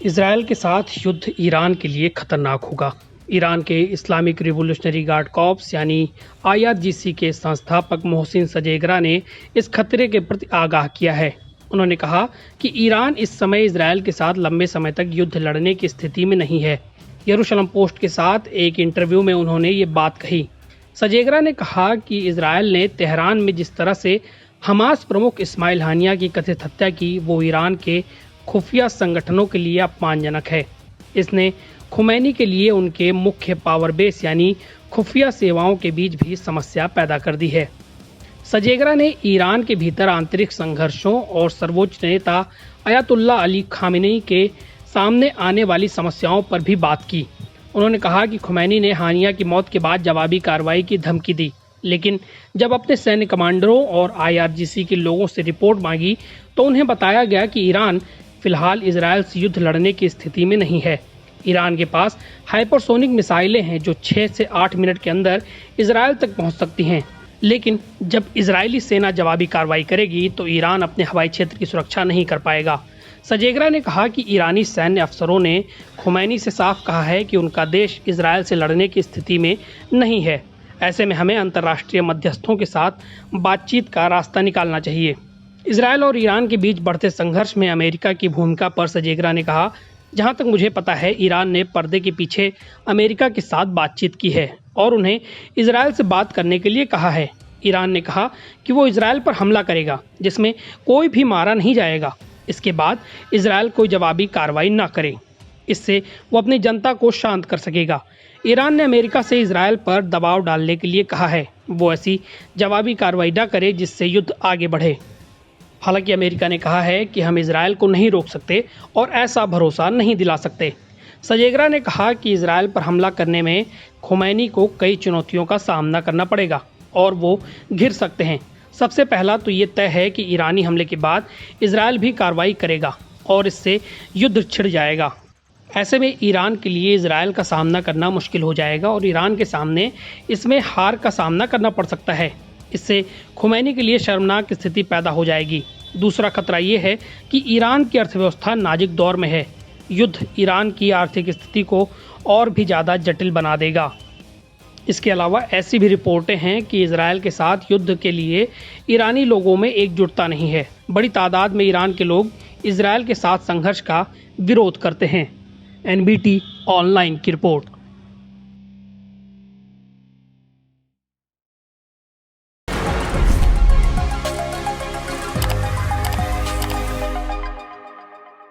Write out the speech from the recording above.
Israel के साथ युद्ध ईरान के लिए खतरनाक होगा। ईरान के इस्लामिक रिवॉल्यूशनरी गार्ड कॉर्प्स यानी IRGC के संस्थापक मोहसिन सजेगरा ने इस खतरे के प्रति आगाह किया है। उन्होंने कहा कि ईरान इस समय इसराइल के साथ लंबे समय तक युद्ध लड़ने की स्थिति में नहीं है। यरूशलेम पोस्ट के साथ एक इंटरव्यू में उन्होंने ये बात कही। सजेगरा ने कहा कि इसराइल ने तेहरान में जिस तरह से हमास प्रमुख इस्माइल हानिया की कथित हत्या की, वो ईरान के खुफिया संगठनों के लिए अपमानजनक है। इसने खुमैनी के लिए उनके मुख्य पावर बेस यानी खुफिया सेवाओं के बीच भी समस्या पैदा कर दी है। सजेगरा ने ईरान के भीतर आंतरिक संघर्षों और सर्वोच्च नेता अयातुल्ला अली खामेनी के सामने आने वाली समस्याओं पर भी बात की। उन्होंने कहा कि खुमैनी ने हानिया की मौत के बाद जवाबी कार्रवाई की धमकी दी, लेकिन जब अपने सैन्य कमांडरों और IRGC के लोगों से रिपोर्ट मांगी तो उन्हें बताया गया कि ईरान फिलहाल इसराइल से युद्ध लड़ने की स्थिति में नहीं है। ईरान के पास हाइपरसोनिक मिसाइलें हैं जो 6 से 8 मिनट के अंदर इसराइल तक पहुंच सकती हैं, लेकिन जब इजरायली सेना जवाबी कार्रवाई करेगी तो ईरान अपने हवाई क्षेत्र की सुरक्षा नहीं कर पाएगा। सजेगरा ने कहा कि ईरानी सैन्य अफसरों ने खुमैनी से साफ कहा है कि उनका देश इसराइल से लड़ने की स्थिति में नहीं है। ऐसे में हमें अंतर्राष्ट्रीय मध्यस्थों के साथ बातचीत का रास्ता निकालना चाहिए। इसराइल और ईरान के बीच बढ़ते संघर्ष में अमेरिका की भूमिका पर सजेगरा ने कहा, जहां तक मुझे पता है ईरान ने पर्दे के पीछे अमेरिका के साथ बातचीत की है और उन्हें इसराइल से बात करने के लिए कहा है। ईरान ने कहा कि वो इसराइल पर हमला करेगा जिसमें कोई भी मारा नहीं जाएगा। इसके बाद इसराइल कोई जवाबी कार्रवाई न करे, इससे वो अपनी जनता को शांत कर सकेगा। ईरान ने अमेरिका से इसराइल पर दबाव डालने के लिए कहा है वो ऐसी जवाबी कार्रवाई न करे जिससे युद्ध आगे बढ़े। हालांकि अमेरिका ने कहा है कि हम इसराइल को नहीं रोक सकते और ऐसा भरोसा नहीं दिला सकते। सजेगरा ने कहा कि इसराइल पर हमला करने में खुमैनी को कई चुनौतियों का सामना करना पड़ेगा और वो घिर सकते हैं। सबसे पहला तो ये तय है कि ईरानी हमले के बाद इसराइल भी कार्रवाई करेगा और इससे युद्ध छिड़ जाएगा। ऐसे में ईरान के लिए इसराइल का सामना करना मुश्किल हो जाएगा और ईरान के सामने इसमें हार का सामना करना पड़ सकता है। इससे खुमैनी के लिए शर्मनाक स्थिति पैदा हो जाएगी। दूसरा खतरा ये है कि ईरान की अर्थव्यवस्था नाजुक दौर में है। युद्ध ईरान की आर्थिक स्थिति को और भी ज़्यादा जटिल बना देगा। इसके अलावा ऐसी भी रिपोर्टें हैं कि इसराइल के साथ युद्ध के लिए ईरानी लोगों में एकजुटता नहीं है। बड़ी तादाद में ईरान के लोग इसराइल के साथ संघर्ष का विरोध करते हैं। NBT ऑनलाइन की रिपोर्ट।